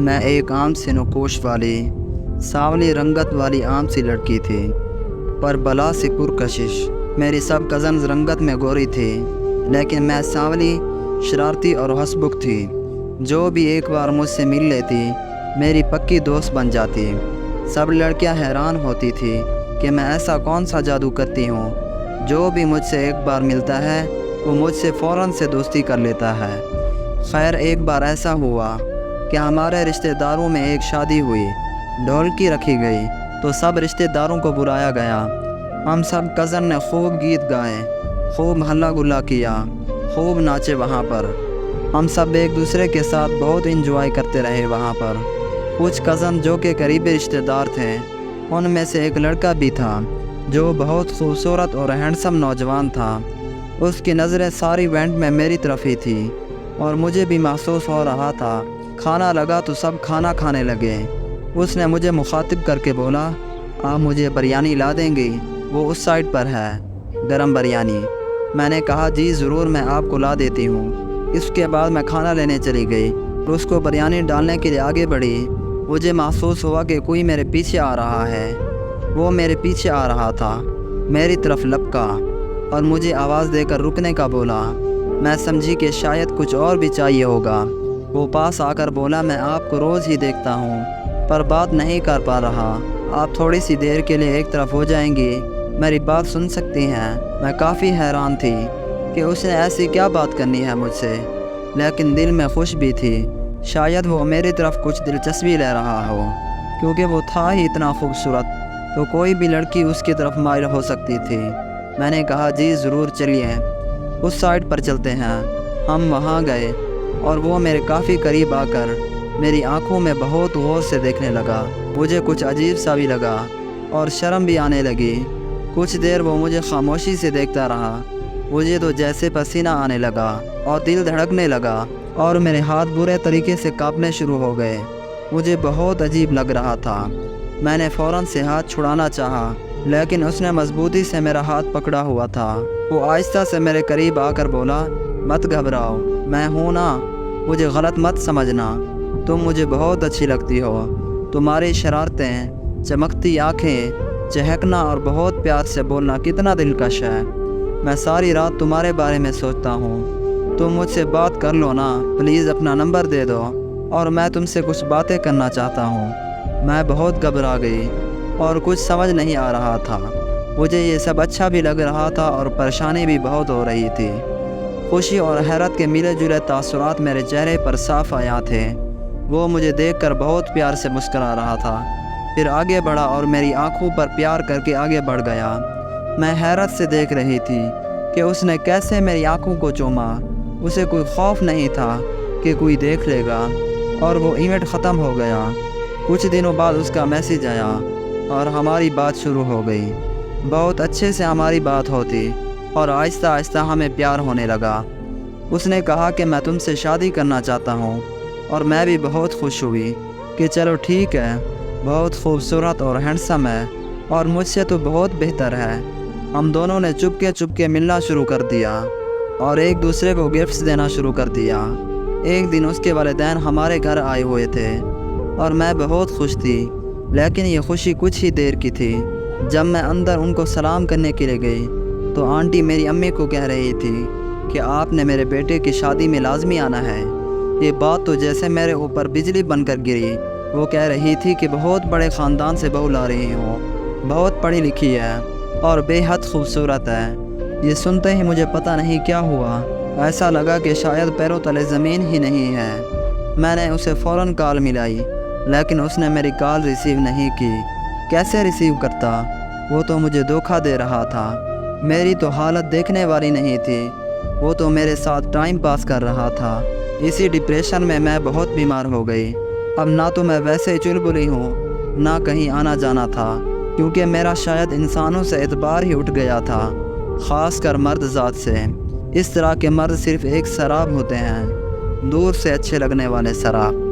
میں ایک عام سی نقوش والی سانولی رنگت والی عام سی لڑکی تھی، پر بلا سی پرکشش۔ میری سب کزنز رنگت میں گوری تھی، لیکن میں سانولی، شرارتی اور ہسبک تھی۔ جو بھی ایک بار مجھ سے مل لیتی میری پکی دوست بن جاتی۔ سب لڑکیاں حیران ہوتی تھی کہ میں ایسا کون سا جادو کرتی ہوں، جو بھی مجھ سے ایک بار ملتا ہے وہ مجھ سے فوراً سے دوستی کر لیتا ہے۔ خیر، ایک بار ایسا ہوا کہ ہمارے رشتہ داروں میں ایک شادی ہوئی۔ ڈھولکی رکھی گئی تو سب رشتہ داروں کو بلایا گیا۔ ہم سب کزن نے خوب گیت گائے، خوب ہلا گلا کیا، خوب ناچے وہاں پر۔ ہم سب ایک دوسرے کے ساتھ بہت انجوائے کرتے رہے وہاں پر۔ کچھ کزن جو کہ قریبی رشتہ دار تھے، ان میں سے ایک لڑکا بھی تھا جو بہت خوبصورت اور ہینڈسم نوجوان تھا۔ اس کی نظریں ساری ایونٹ میں میری طرف ہی تھی اور مجھے بھی محسوس ہو رہا تھا۔ کھانا لگا تو سب کھانا کھانے لگے۔ اس نے مجھے مخاطب کر کے بولا، آپ مجھے بریانی لا دیں گی؟ وہ اس سائڈ پر ہے، گرم بریانی۔ میں نے کہا جی ضرور، میں آپ کو لا دیتی ہوں۔ اس کے بعد میں کھانا لینے چلی گئی اور اس کو بریانی ڈالنے کے لیے آگے بڑھی۔ مجھے محسوس ہوا کہ کوئی میرے پیچھے آ رہا ہے۔ وہ میرے پیچھے آ رہا تھا، میری طرف لپکا اور مجھے آواز دے کر رکنے کا بولا۔ میں سمجھی کہ شاید کچھ اور بھی چاہیے ہوگا۔ وہ پاس آ کر بولا، میں آپ کو روز ہی دیکھتا ہوں پر بات نہیں کر پا رہا۔ آپ تھوڑی سی دیر کے لیے ایک طرف ہو جائیں گی، میری بات سن سکتی ہیں؟ میں کافی حیران تھی کہ اس نے ایسی کیا بات کرنی ہے مجھ سے، لیکن دل میں خوش بھی تھی۔ شاید وہ میری طرف کچھ دلچسپی لے رہا ہو، کیونکہ وہ تھا ہی اتنا خوبصورت، تو کوئی بھی لڑکی اس کی طرف مائل ہو سکتی تھی۔ میں نے کہا جی ضرور، چلیے اس سائڈ پر چلتے ہیں۔ ہم وہاں گئے اور وہ میرے کافی قریب آ کر میری آنکھوں میں بہت غور سے دیکھنے لگا۔ مجھے کچھ عجیب سا بھی لگا اور شرم بھی آنے لگی۔ کچھ دیر وہ مجھے خاموشی سے دیکھتا رہا۔ مجھے تو جیسے پسینہ آنے لگا اور دل دھڑکنے لگا اور میرے ہاتھ برے طریقے سے کانپنے شروع ہو گئے۔ مجھے بہت عجیب لگ رہا تھا۔ میں نے فوراً سے ہاتھ چھڑانا چاہا، لیکن اس نے مضبوطی سے میرا ہاتھ پکڑا ہوا تھا۔ وہ آہستہ سے میرے قریب آ کر بولا، مت گھبراؤ، میں ہوں نا، مجھے غلط مت سمجھنا، تم مجھے بہت اچھی لگتی ہو۔ تمہاری شرارتیں، چمکتی آنکھیں، چہکنا اور بہت پیار سے بولنا کتنا دلکش ہے۔ میں ساری رات تمہارے بارے میں سوچتا ہوں۔ تم مجھ سے بات کر لو نا، پلیز اپنا نمبر دے دو، اور میں تم سے کچھ باتیں کرنا چاہتا ہوں۔ میں بہت گھبرا گئی اور کچھ سمجھ نہیں آ رہا تھا۔ مجھے یہ سب اچھا بھی لگ رہا تھا اور پریشانی بھی بہت ہو رہی تھی۔ خوشی اور حیرت کے ملے جلے تاثرات میرے چہرے پر صاف عیاں تھے۔ وہ مجھے دیکھ کر بہت پیار سے مسکرا رہا تھا، پھر آگے بڑھا اور میری آنکھوں پر پیار کر کے آگے بڑھ گیا۔ میں حیرت سے دیکھ رہی تھی کہ اس نے کیسے میری آنکھوں کو چوما۔ اسے کوئی خوف نہیں تھا کہ کوئی دیکھ لے گا، اور وہ ایونٹ ختم ہو گیا۔ کچھ دنوں بعد اس کا میسیج آیا اور ہماری بات شروع ہو گئی۔ بہت اچھے سے ہماری بات ہوتی اور آہستہ آہستہ ہمیں پیار ہونے لگا۔ اس نے کہا کہ میں تم سے شادی کرنا چاہتا ہوں، اور میں بھی بہت خوش ہوئی کہ چلو ٹھیک ہے، بہت خوبصورت اور ہینڈسم ہے اور مجھ سے تو بہت بہتر ہے۔ ہم دونوں نے چپکے ملنا شروع کر دیا اور ایک دوسرے کو گفٹس دینا شروع کر دیا۔ ایک دن اس کے والدین ہمارے گھر آئے ہوئے تھے اور میں بہت خوش تھی، لیکن یہ خوشی کچھ ہی دیر کی تھی۔ جب میں اندر ان کو سلام کرنے کے لیے گئی تو آنٹی میری امی کو کہہ رہی تھی کہ آپ نے میرے بیٹے کی شادی میں لازمی آنا ہے۔ یہ بات تو جیسے میرے اوپر بجلی بن کر گری۔ وہ کہہ رہی تھی کہ بہت بڑے خاندان سے بہو لا رہی ہوں، بہت پڑھی لکھی ہے اور بے حد خوبصورت ہے۔ یہ سنتے ہی مجھے پتہ نہیں کیا ہوا، ایسا لگا کہ شاید پیروں تلے زمین ہی نہیں ہے۔ میں نے اسے فوراً کال ملائی، لیکن اس نے میری کال ریسیو نہیں کی۔ کیسے ریسیو کرتا؟ وہ تو مجھے دھوکہ دے رہا تھا۔ میری تو حالت دیکھنے والی نہیں تھی۔ وہ تو میرے ساتھ ٹائم پاس کر رہا تھا۔ اسی ڈپریشن میں میں بہت بیمار ہو گئی۔ اب نہ تو میں ویسے چلبلی ہوں، نہ کہیں آنا جانا تھا، کیونکہ میرا شاید انسانوں سے اعتبار ہی اٹھ گیا تھا، خاص کر مرد ذات سے۔ اس طرح کے مرد صرف ایک سراب ہوتے ہیں، دور سے اچھے لگنے والے سراب۔